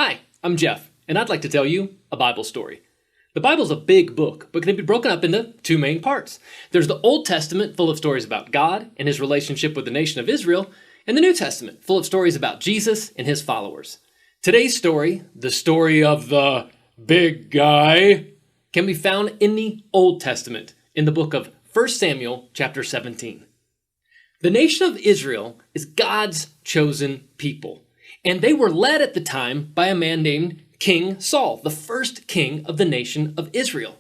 Hi, I'm Jeff, and I'd like to tell you a Bible story. The Bible's a big book, but can be broken up into two main parts. There's the Old Testament, full of stories about God and his relationship with the nation of Israel, and the New Testament, full of stories about Jesus and his followers. Today's story, the story of the big guy, can be found in the Old Testament, in the book of 1 Samuel chapter 17. The nation of Israel is God's chosen people, and they were led at the time by a man named King Saul, the first king of the nation of Israel.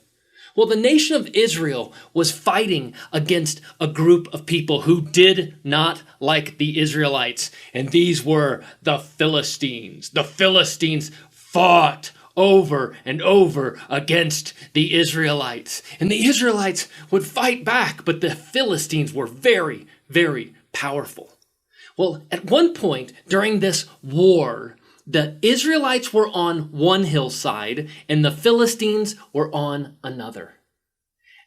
Well, the nation of Israel was fighting against a group of people who did not like the Israelites, and these were the Philistines. The Philistines fought over and over against the Israelites, and the Israelites would fight back, but the Philistines were very, very powerful. Well, at one point during this war, the Israelites were on one hillside and the Philistines were on another.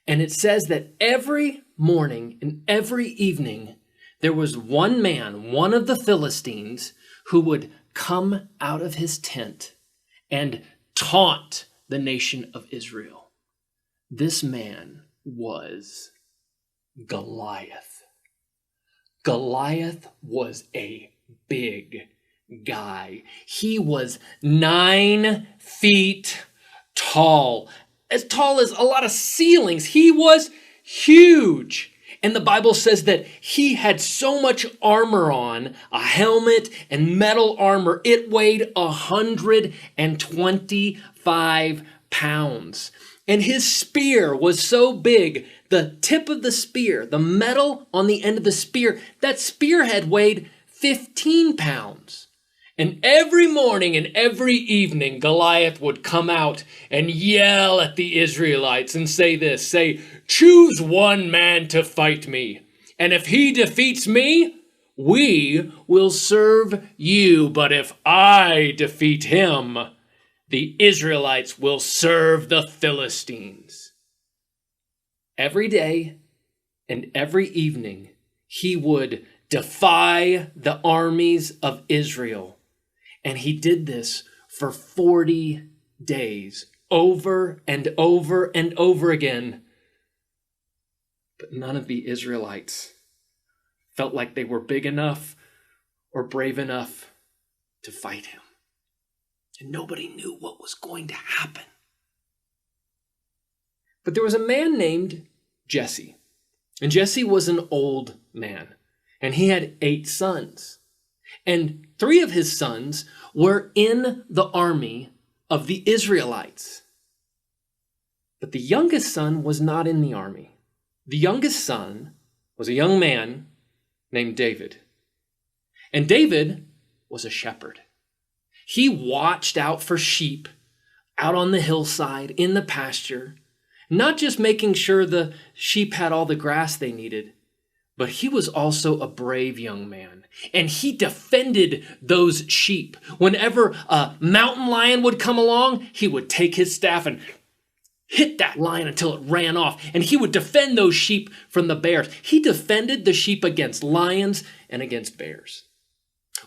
And it says that every morning and every evening, there was one man, one of the Philistines, who would come out of his tent and taunt the nation of Israel. This man was Goliath. Goliath was a big guy. He was 9 feet tall as a lot of ceilings. He was huge. And the Bible says that he had so much armor on, a helmet and metal armor, it weighed 125 pounds. And his spear was so big, the tip of the spear, the metal on the end of the spear, that spearhead weighed 15 pounds. And every morning and every evening, Goliath would come out and yell at the Israelites and say, "Choose one man to fight me. And if he defeats me, we will serve you. But if I defeat him, the Israelites will serve the Philistines." Every day and every evening, he would defy the armies of Israel. And he did this for 40 days, over and over and over again. But none of the Israelites felt like they were big enough or brave enough to fight him. And nobody knew what was going to happen. But there was a man named Jesse. And Jesse was an old man. And he had 8 sons. And 3 of his sons were in the army of the Israelites. But the youngest son was not in the army. The youngest son was a young man named David. And David was a shepherd. He watched out for sheep out on the hillside in the pasture, not just making sure the sheep had all the grass they needed, but he was also a brave young man, and he defended those sheep. Whenever a mountain lion would come along, he would take his staff and hit that lion until it ran off, and he would defend those sheep from the bears. He defended the sheep against lions and against bears.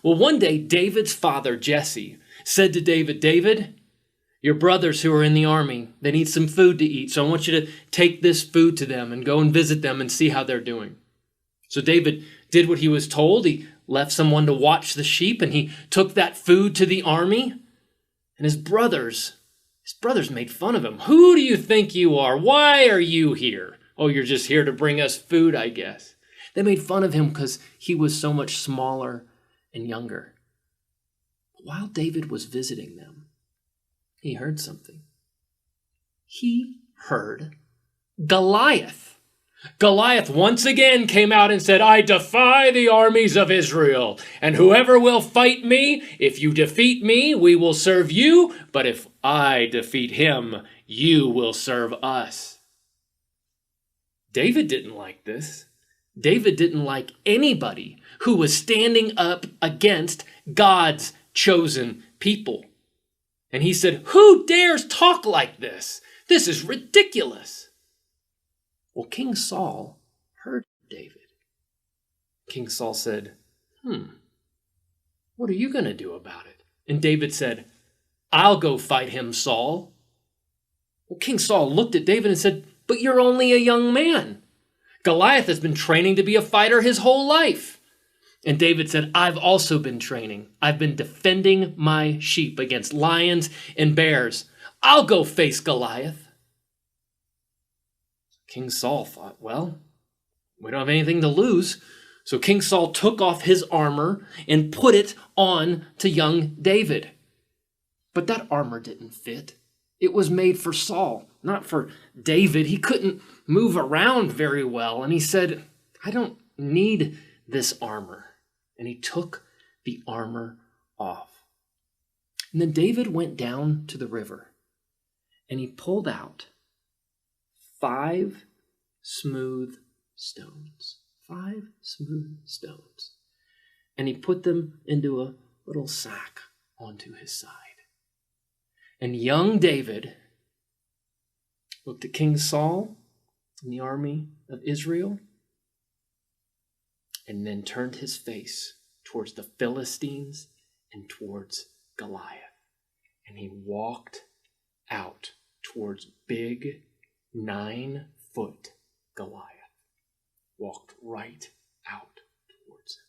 Well, one day, David's father, Jesse, said to David, "David, your brothers who are in the army, they need some food to eat, so I want you to take this food to them and go and visit them and see how they're doing." So David did what he was told. He left someone to watch the sheep, and he took that food to the army. And his brothers made fun of him. "Who do you think you are? Why are you here?" "Oh, you're just here to bring us food, I guess." They made fun of him because he was so much smaller and younger. But while David was visiting them, he heard something. He heard Goliath. Goliath once again came out and said, "I defy the armies of Israel, and whoever will fight me, if you defeat me, we will serve you, but if I defeat him, you will serve us." David didn't like this. David didn't like anybody who was standing up against God's chosen people. And he said, "Who dares talk like this? This is ridiculous." Well, King Saul heard David. King Saul said, What are you going to do about it? And David said, I'll go fight him, Saul." Well, King Saul looked at David and said, "But you're only a young man. Goliath has been training to be a fighter his whole life." And David said, "I've also been training. I've been defending my sheep against lions and bears. I'll go face Goliath." King Saul thought, well, we don't have anything to lose. So King Saul took off his armor and put it on to young David. But that armor didn't fit. It was made for Saul, not for David. He couldn't move around very well. And he said, "I don't need this armor." And he took the armor off. And then David went down to the river and he pulled out 5 smooth stones. 5 smooth stones. And he put them into a little sack onto his side. And young David looked at King Saul and the army of Israel, and then turned his face towards the Philistines and towards Goliath. And he walked out towards big 9-foot Goliath. Walked right out towards him.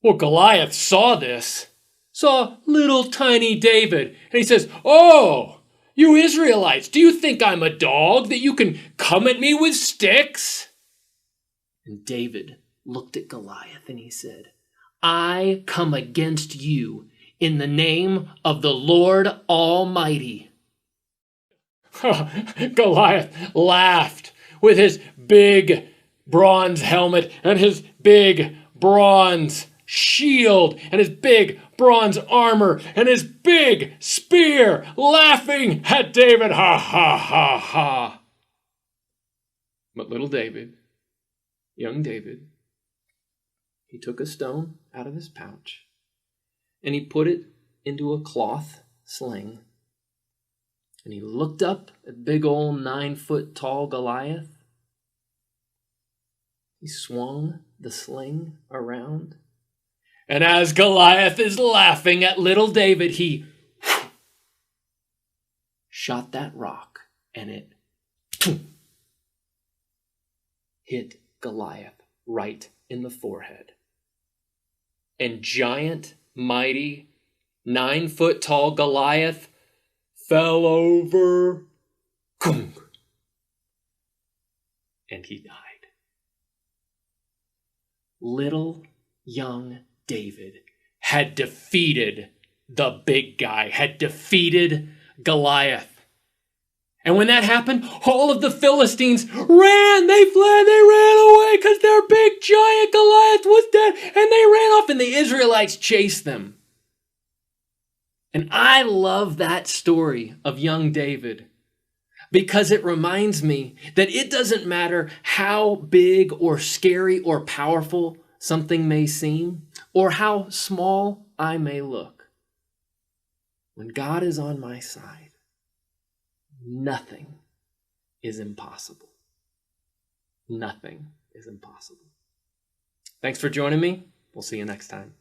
Well, Goliath saw this, saw little tiny David, and he says, "Oh, you Israelites, do you think I'm a dog that you can come at me with sticks?" And David looked at Goliath and he said, "I come against you in the name of the Lord Almighty." Goliath laughed with his big bronze helmet and his big bronze shield and his big bronze armor and his big spear, laughing at David. Ha, ha, ha, ha. But little David, young David, he took a stone out of his pouch and he put it into a cloth sling. And he looked up at big old 9-foot tall Goliath. He swung the sling around. And as Goliath is laughing at little David, he shot that rock and it hit Goliath right in the forehead. And giant, mighty, 9-foot tall Goliath fell over, and he died. Little young David had defeated the big guy, had defeated Goliath. And when that happened, all of the Philistines ran, they fled, they ran away because their big giant Goliath was dead, and they ran off and the Israelites chased them. And I love that story of young David because it reminds me that it doesn't matter how big or scary or powerful something may seem or how small I may look. When God is on my side, nothing is impossible. Nothing is impossible. Thanks for joining me. We'll see you next time.